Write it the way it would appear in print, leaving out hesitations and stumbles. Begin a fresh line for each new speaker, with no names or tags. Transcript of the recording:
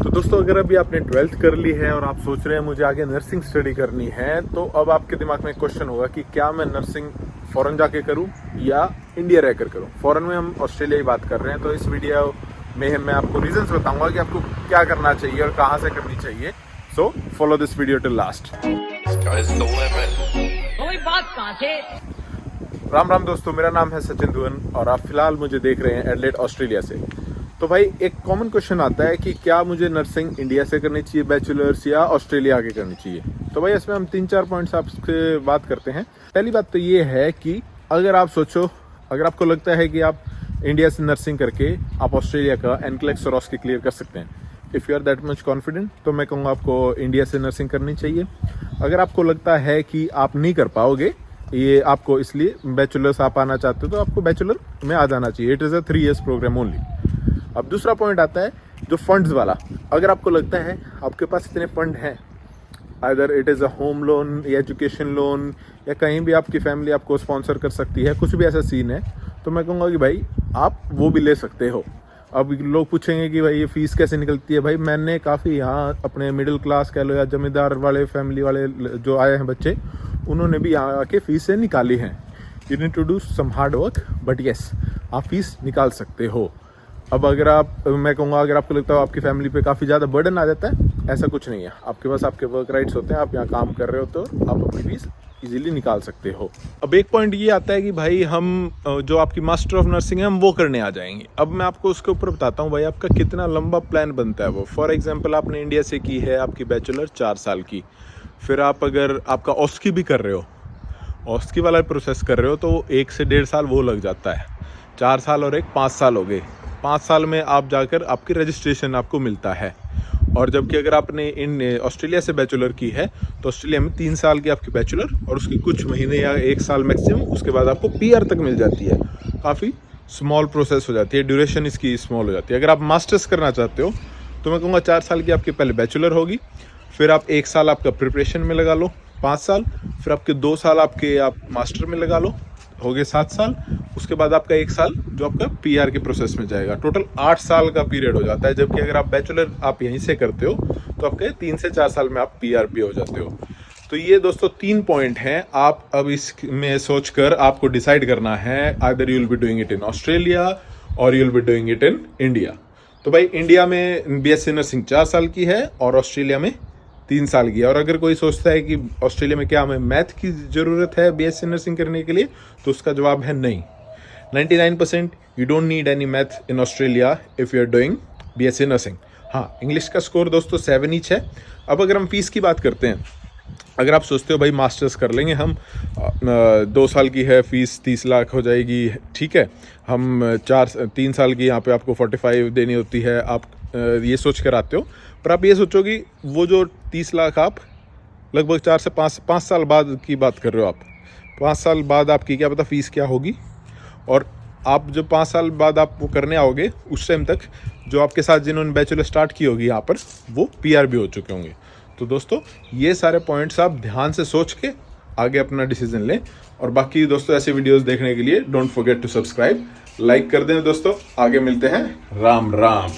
तो दोस्तों, अगर अभी आपने 12th कर ली है और आप सोच रहे हैं मुझे आगे नर्सिंग स्टडी करनी है, तो अब आपके दिमाग में क्वेश्चन होगा कि क्या मैं नर्सिंग फॉरेन जाके करूं या इंडिया रहकर करूं। फॉरेन में हम ऑस्ट्रेलिया की बात कर रहे हैं, तो इस वीडियो में मैं आपको रीजंस बताऊंगा कि आपको क्या करना चाहिए और कहां से करनी चाहिए। So follow this video till last. Ram Ram दोस्तों, मेरा नाम है सचिन धुवन और आप फिलहाल मुझे देख रहे हैं एडिलेड ऑस्ट्रेलिया से। तो भाई, एक कॉमन क्वेश्चन आता है कि क्या मुझे नर्सिंग इंडिया से करनी चाहिए बैचलर्स या ऑस्ट्रेलिया आके करनी चाहिए। तो भाई, इसमें हम 3-4 पॉइंट्स आपसे बात करते हैं। पहली बात तो ये है कि अगर आपको लगता है कि आप इंडिया से नर्सिंग करके आप ऑस्ट्रेलिया का एनक्लेक्स और ऑस्की क्लियर कर सकते हैं, if you are that much confident, तो मैं कहूँगा आपको इंडिया से नर्सिंग करनी चाहिए। अगर आपको लगता है कि आप नहीं कर पाओगे ये, आपको इसलिए बैचलर्स आप आना चाहते हो, तो आपको बैचलर में आ जाना चाहिए। It is a 3 years programme only. अब दूसरा पॉइंट आता है जो फंड्स वाला। अगर आपको लगता है आपके पास इतने फंड हैं, other it is a home loan या एजुकेशन लोन या कहीं भी आपकी फैमिली आपको स्पॉन्सर कर सकती है, कुछ भी ऐसा सीन है, तो मैं कहूँगा कि भाई आप वो भी ले सकते हो। अब लोग पूछेंगे कि भाई ये फीस कैसे निकलती है। भाई, मैंने काफ़ी यहाँ अपने मिडिल क्लास कह लो या जमींदार वाले फैमिली वाले जो आए हैं बच्चे, उन्होंने भी यहाँ आके फीस से निकाली हैं। You need to do some hard work, but yes, आप फीस निकाल सकते हो। अब मैं कहूँगा अगर आपको लगता है आपकी फैमिली पे काफ़ी ज़्यादा बर्डन आ जाता है, ऐसा कुछ नहीं है। आपके पास आपके वर्क राइट्स होते हैं, आप यहाँ काम कर रहे हो तो आप अपनी फीस इजीली निकाल सकते हो। अब एक पॉइंट ये आता है कि भाई हम जो आपकी मास्टर ऑफ नर्सिंग है हम वो करने आ जाएंगे। अब मैं आपको उसके ऊपर बताता हूँ भाई आपका कितना लंबा प्लान बनता है वो। फॉर एग्जांपल, आपने इंडिया से की है आपकी बैचलर 4 साल की, फिर आप अगर आपका ऑस्की भी कर रहे हो, ऑस्की वाला प्रोसेस कर रहे हो, तो 1 से 1.5 साल वो लग जाता है। 4 साल और 5 साल हो गए। 5 साल में आप जाकर आपकी रजिस्ट्रेशन आपको मिलता है। और जबकि अगर आपने इन ऑस्ट्रेलिया से बैचलर की है, तो ऑस्ट्रेलिया में 3 साल की आपकी बैचलर और उसके कुछ महीने या 1 साल मैक्सिमम, उसके बाद आपको पीआर तक मिल जाती है। काफ़ी स्मॉल प्रोसेस हो जाती है, ड्यूरेशन इसकी स्मॉल हो जाती है। अगर आप मास्टर्स करना चाहते हो तो मैं कहूँगा 4 साल की आपकी पहले बैचलर होगी, फिर आप 1 साल आपका प्रिपरेशन में लगा लो, 5 साल, फिर आपके 2 साल आप मास्टर में लगा लो, हो गए 7 साल। उसके बाद आपका 1 साल जो आपका पीआर के प्रोसेस में जाएगा। टोटल 8 साल का पीरियड हो जाता है। जबकि अगर आप बैचलर आप यहीं से करते हो तो आपके 3 से 4 साल में आप पीआर भी हो जाते हो। तो ये दोस्तों 3 पॉइंट हैं। आप अब इसमें सोचकर आपको डिसाइड करना है, either you will be doing it in Australia or you will be doing it in India. तो भाई, इंडिया में बीएससी नर्सिंग 4 साल की है और ऑस्ट्रेलिया में 3 साल की है। और अगर कोई सोचता है कि ऑस्ट्रेलिया में क्या हमें मैथ की ज़रूरत है बीएससी नर्सिंग करने के लिए, तो उसका जवाब है नहीं। 99% you don't need any math in Australia if you are doing BSc nursing. हाँ, इंग्लिश का स्कोर दोस्तों 7 ईच है। अब अगर हम फीस की बात करते हैं, अगर आप सोचते हो भाई मास्टर्स कर लेंगे हम, 2 साल की है, फीस 30 लाख हो जाएगी, ठीक है, हम 3 साल की यहाँ पे आपको 45 देनी होती है, आप ये सोच कर आते हो। पर आप ये सोचो कि वो जो 30 लाख आप लगभग 4 से 5 साल बाद की बात कर रहे हो। आप 5 साल बाद आपकी क्या पता फीस क्या होगी, और आप जब 5 साल बाद आप वो करने आओगे, उस टाइम तक जो आपके साथ जिन्होंने बैचलर स्टार्ट की होगी यहाँ पर, वो पीआर भी हो चुके होंगे। तो दोस्तों, ये सारे पॉइंट्स आप ध्यान से सोच के आगे अपना डिसीजन लें। और बाकी दोस्तों, ऐसे वीडियोस देखने के लिए don't forget to subscribe, like कर दें दोस्तों। आगे मिलते हैं। राम राम।